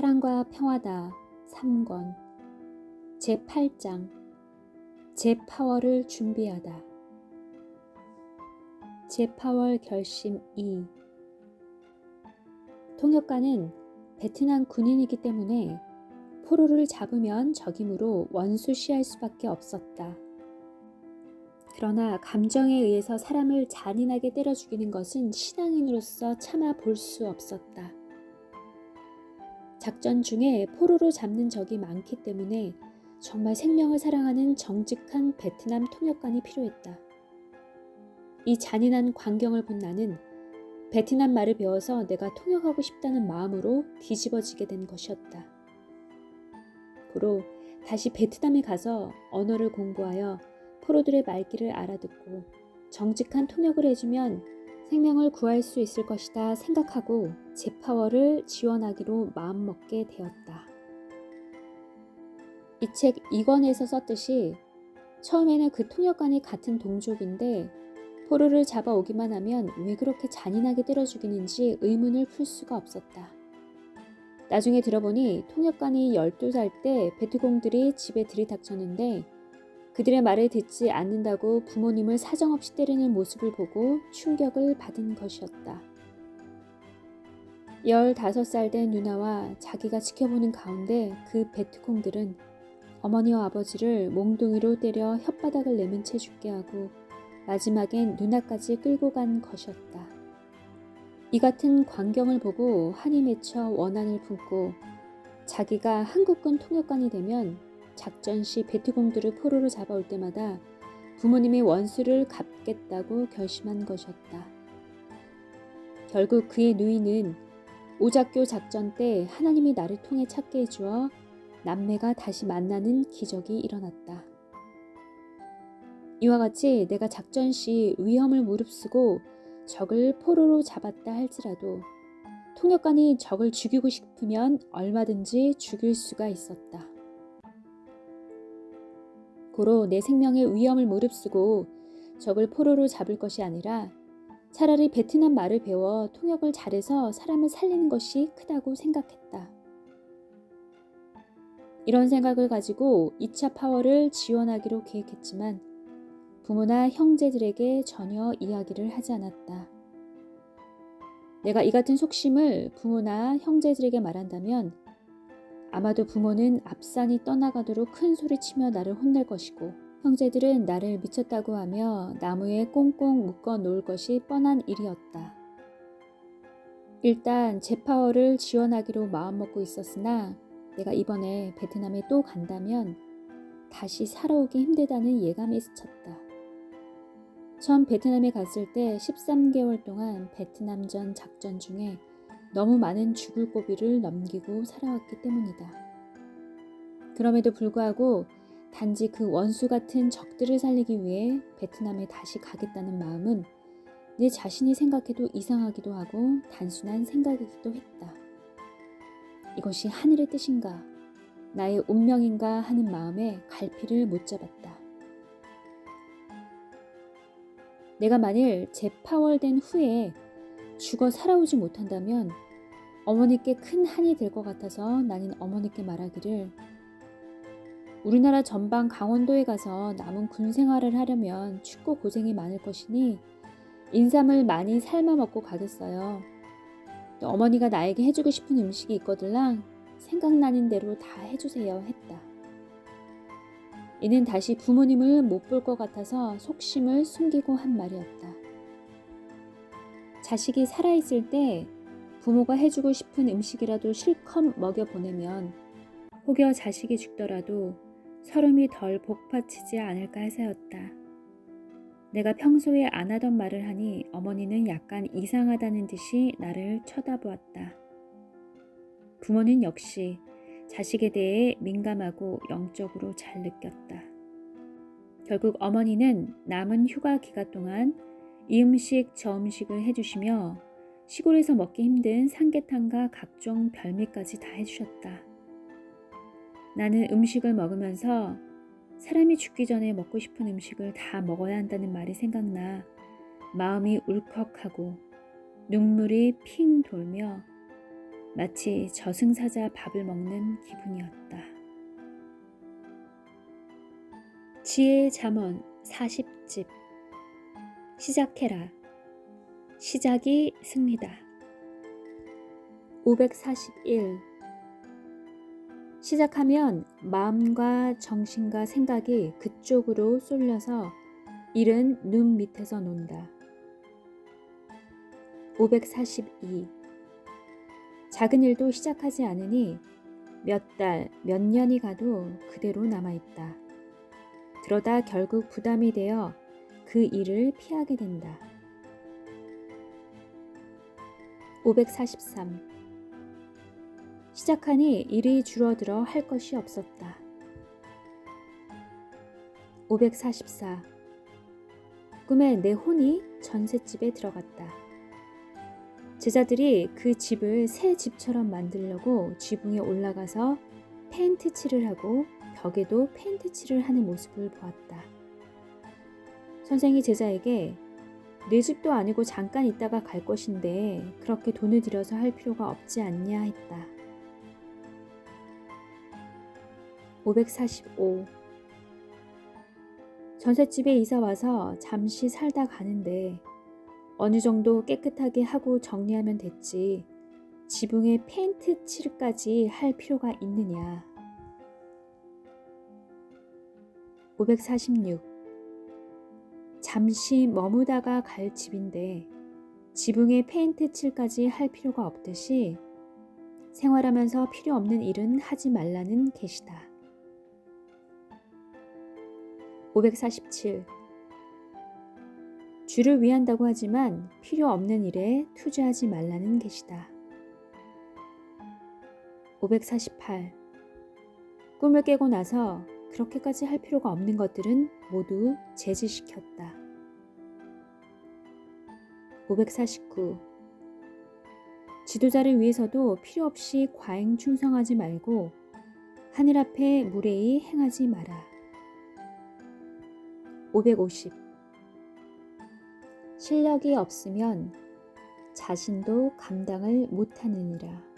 사랑과 평화다 3권 제8장 제8월을 준비하다. 제8월 결심 2. 통역가는 베트남 군인이기 때문에 포로를 잡으면 적임으로 원수시할 수밖에 없었다. 그러나 감정에 의해서 사람을 잔인하게 때려 죽이는 것은 신앙인으로서 차마 볼 수 없었다. 작전 중에 포로로 잡는 적이 많기 때문에 정말 생명을 사랑하는 정직한 베트남 통역관이 필요했다. 이 잔인한 광경을 본 나는 베트남 말을 배워서 내가 통역하고 싶다는 마음으로 뒤집어지게 된 것이었다. 고로 다시 베트남에 가서 언어를 공부하여 포로들의 말귀를 알아듣고 정직한 통역을 해주면 생명을 구할 수 있을 것이다 생각하고 제8월을 지원하기로 마음먹게 되었다. 이 책 2권에서 썼듯이 처음에는 그 통역관이 같은 동족인데 포로를 잡아오기만 하면 왜 그렇게 잔인하게 때려 죽이는지 의문을 풀 수가 없었다. 나중에 들어보니 통역관이 12살 때 베트공들이 집에 들이닥쳤는데 그들의 말을 듣지 않는다고 부모님을 사정없이 때리는 모습을 보고 충격을 받은 것이었다. 15살 된 누나와 자기가 지켜보는 가운데 그 베트콩들은 어머니와 아버지를 몽둥이로 때려 혓바닥을 내민 채 죽게 하고 마지막엔 누나까지 끌고 간 것이었다. 이 같은 광경을 보고 한이 맺혀 원한을 품고 자기가 한국군 통역관이 되면 작전 시 베트공들을 포로로 잡아올 때마다 부모님의 원수를 갚겠다고 결심한 것이었다. 결국 그의 누이는 오작교 작전 때 하나님이 나를 통해 찾게 해주어 남매가 다시 만나는 기적이 일어났다. 이와 같이 내가 작전 시 위험을 무릅쓰고 적을 포로로 잡았다 할지라도 통역관이 적을 죽이고 싶으면 얼마든지 죽일 수가 있었다. 고로 내 생명의 위험을 무릅쓰고 적을 포로로 잡을 것이 아니라 차라리 베트남 말을 배워 통역을 잘해서 사람을 살리는 것이 크다고 생각했다. 이런 생각을 가지고 2차 파월을 지원하기로 계획했지만 부모나 형제들에게 전혀 이야기를 하지 않았다. 내가 이 같은 속심을 부모나 형제들에게 말한다면 아마도 부모는 앞산이 떠나가도록 큰 소리치며 나를 혼낼 것이고 형제들은 나를 미쳤다고 하며 나무에 꽁꽁 묶어 놓을 것이 뻔한 일이었다. 일단 제8월을 지원하기로 마음먹고 있었으나 내가 이번에 베트남에 또 간다면 다시 살아오기 힘들다는 예감이 스쳤다. 처음 베트남에 갔을 때 13개월 동안 베트남전 작전 중에 너무 많은 죽을 고비를 넘기고 살아왔기 때문이다. 그럼에도 불구하고 단지 그 원수 같은 적들을 살리기 위해 베트남에 다시 가겠다는 마음은 내 자신이 생각해도 이상하기도 하고 단순한 생각이기도 했다. 이것이 하늘의 뜻인가, 나의 운명인가 하는 마음에 갈피를 못 잡았다. 내가 만일 제8월 된 후에 죽어 살아오지 못한다면 어머니께 큰 한이 될 것 같아서 나는 어머니께 말하기를 우리나라 전방 강원도에 가서 남은 군 생활을 하려면 춥고 고생이 많을 것이니 인삼을 많이 삶아 먹고 가겠어요. 또 어머니가 나에게 해주고 싶은 음식이 있거들랑 생각나는 대로 다 해주세요 했다. 이는 다시 부모님을 못 볼 것 같아서 속심을 숨기고 한 말이었다. 자식이 살아있을 때 부모가 해주고 싶은 음식이라도 실컷 먹여보내면 혹여 자식이 죽더라도 서름이 덜 복받치지 않을까 해서였다. 내가 평소에 안 하던 말을 하니 어머니는 약간 이상하다는 듯이 나를 쳐다보았다. 부모는 역시 자식에 대해 민감하고 영적으로 잘 느꼈다. 결국 어머니는 남은 휴가 기간 동안 이 음식 저 음식을 해주시며 시골에서 먹기 힘든 삼계탕과 각종 별미까지 다 해주셨다. 나는 음식을 먹으면서 사람이 죽기 전에 먹고 싶은 음식을 다 먹어야 한다는 말이 생각나 마음이 울컥하고 눈물이 핑 돌며 마치 저승사자 밥을 먹는 기분이었다. 지혜의 잠언 40집. 시작해라. 시작이 승리다. 541. 시작하면 마음과 정신과 생각이 그쪽으로 쏠려서 일은 눈 밑에서 논다. 542. 작은 일도 시작하지 않으니 몇 달, 몇 년이 가도 그대로 남아있다. 그러다 결국 부담이 되어 그 일을 피하게 된다. 543. 시작하니 일이 줄어들어 할 것이 없었다. 544. 꿈에 내 혼이 전셋집에 들어갔다. 제자들이 그 집을 새 집처럼 만들려고 지붕에 올라가서 페인트 칠을 하고 벽에도 페인트 칠을 하는 모습을 보았다. 선생이 제자에게 내 집도 아니고 잠깐 있다가 갈 것인데 그렇게 돈을 들여서 할 필요가 없지 않냐 했다. 545. 전셋집에 이사 와서 잠시 살다 가는데 어느 정도 깨끗하게 하고 정리하면 됐지 지붕에 페인트 칠까지 할 필요가 있느냐. 546. 잠시 머무다가 갈 집인데 지붕에 페인트 칠까지 할 필요가 없듯이 생활하면서 필요 없는 일은 하지 말라는 계시다. 547. 주를 위한다고 하지만 필요 없는 일에 투자하지 말라는 계시다. 548. 꿈을 깨고 나서 그렇게까지 할 필요가 없는 것들은 모두 제지시켰다. 549. 지도자를 위해서도 필요 없이 과잉 충성하지 말고 하늘 앞에 무례히 행하지 마라. 550. 실력이 없으면 자신도 감당을 못하느니라.